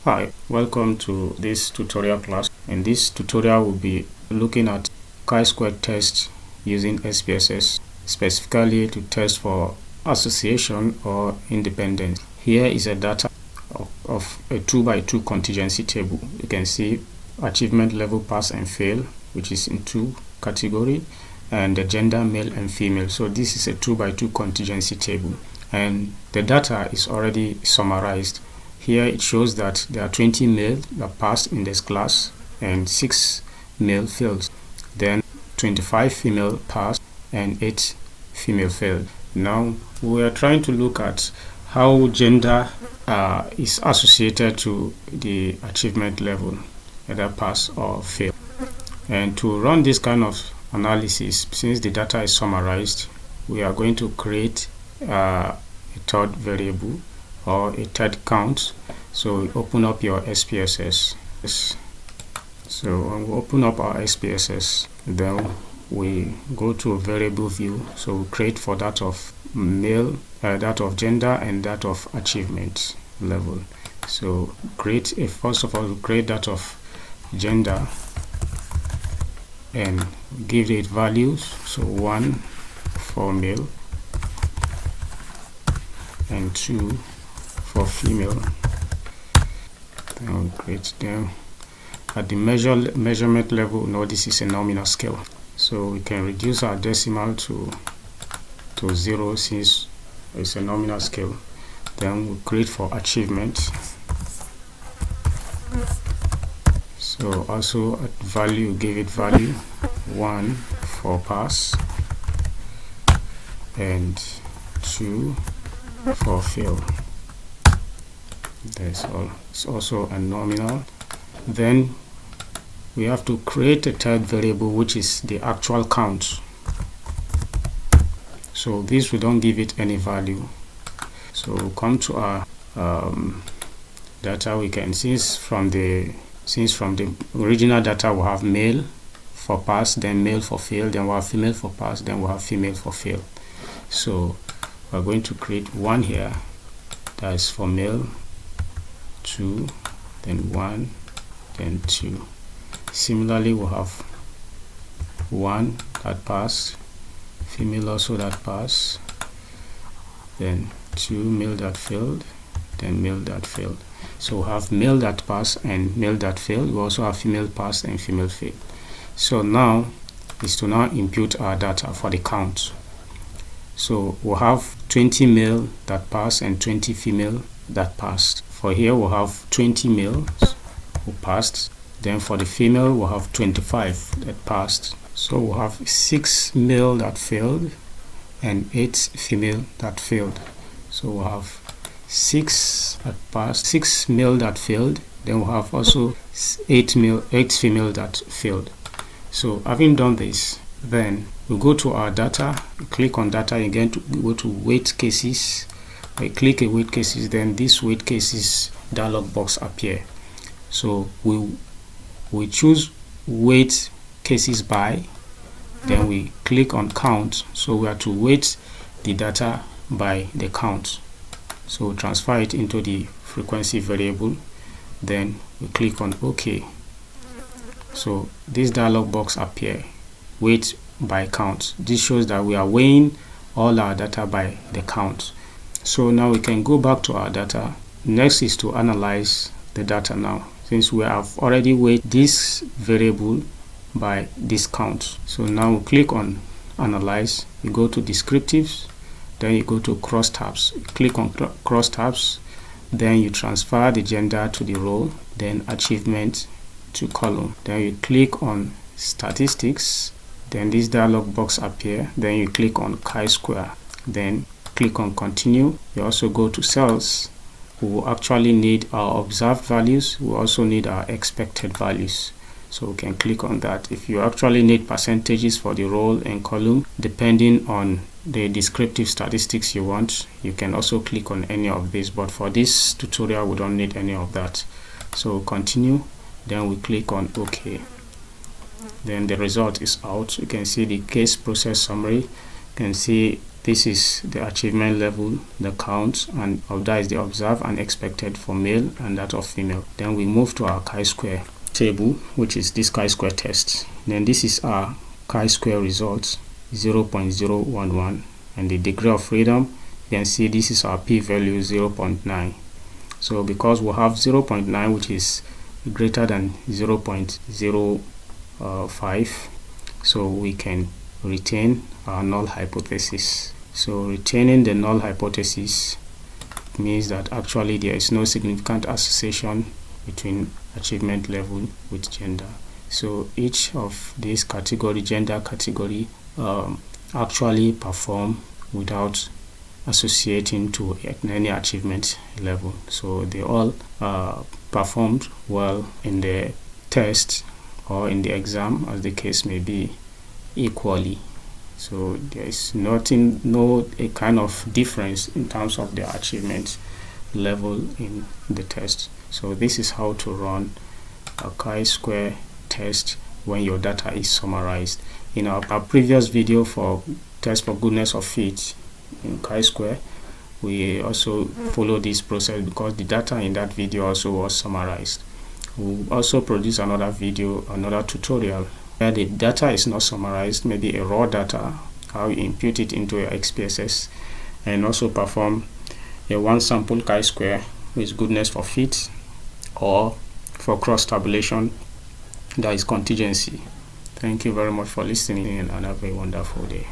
Hi, welcome to this tutorial class. In this tutorial, we'll be looking at Chi-square test using SPSS, specifically to test for association or independence. Here is a data of a 2x2 contingency table. You can see achievement level pass and fail, which is in 2 categories, and the gender male and female. So this is a 2x2 contingency table, and the data is already summarized. Here it shows that there are 20 male that passed in this class and 6 male failed. Then 25 female passed and 8 female failed. Now we are trying to look at how gender is associated to the achievement level, either pass or fail. And to run this kind of analysis, since the data is summarized, we are going to create a third variable or a third count. So open up your SPSS. So when we open up our SPSS, then we go to a variable view. So we create for that of male, that of gender, and that of achievement level. So first of all, we create that of gender and give it values. So 1 for male and 2 for female. Then we create them at the measurement level. No, this is a nominal scale, so we can reduce our decimal to 0 since it's a nominal scale. Then we create for achievement. So also at value, give it value 1 for pass and 2 for fail. That's all. It's also a nominal. Then we have to create a third variable, which is the actual count. So this, we don't give it any value. So we'll come to our data. We can since from the original data we have male for pass, then male for fail, then we have female for pass, then we have female for fail. So we're going to create 1 here, that is for male, 2, then 1, then 2. Similarly, we'll have 1 that passed, female also that passed, then 2 male that failed, then male that failed. So we have male that passed and male that failed. We also have female passed and female failed. So now is to now impute our data for the count. So we'll have 20 male that passed and 20 female that passed. For here we'll have 20 males who passed. Then for the female we'll have 25 that passed. So we'll have 6 male that failed and 8 female that failed. So we'll have 6 that passed, 6 male that failed. Then we'll have also 8 female that failed. So having done this, then we go to our data, click on data again to go to weight cases. I click a weight cases, then this weight cases dialog box appear. So we choose weight cases by, then we click on count. So we have to weight the data by the count. So we transfer it into the frequency variable, then we click on OK. So this dialog box appear, weight by count. This shows that we are weighing all our data by the count. So now we can go back to our data. Next is to analyze the data now, since we have already weighted this variable by this count. So now we click on analyze, you go to descriptives, then you go to crosstabs. Click on crosstabs, then you transfer the gender to the row, then achievement to column. Then you click on statistics, then this dialog box appear, then you click on chi-square, then click on continue. You also go to cells. We will actually need our observed values. We also need our expected values. So we can click on that. If you actually need percentages for the row and column, depending on the descriptive statistics you want, you can also click on any of these. But for this tutorial, we don't need any of that. So continue, then we click on OK. Then the result is out. You can see the case process summary. You can see this is the achievement level, the count, and of that is the observed and expected for male and that of female. Then we move to our chi-square table, which is this chi-square test. Then this is our chi-square results, 0.011, and the degree of freedom, you can see this is our p-value, 0.9. so because we have 0.9 which is greater than 0.05, so we can retain our null hypothesis. So retaining the null hypothesis means that actually there is no significant association between achievement level with gender. So each of these category, gender category, actually perform without associating to any achievement level. So they all performed well in the test or in the exam, as the case may be, equally. So there is no a kind of difference in terms of the achievement level in the test. So this is how to run a chi-square test when your data is summarized. In our previous video for test for goodness of fit in chi-square, we also follow this process because the data in that video also was summarized. We'll also produce another video, another tutorial where the data is not summarized, maybe a raw data, how you input it into your SPSS, and also perform a one sample chi-square with goodness for fit or for cross tabulation, that is contingency. Thank you very much for listening and have a wonderful day.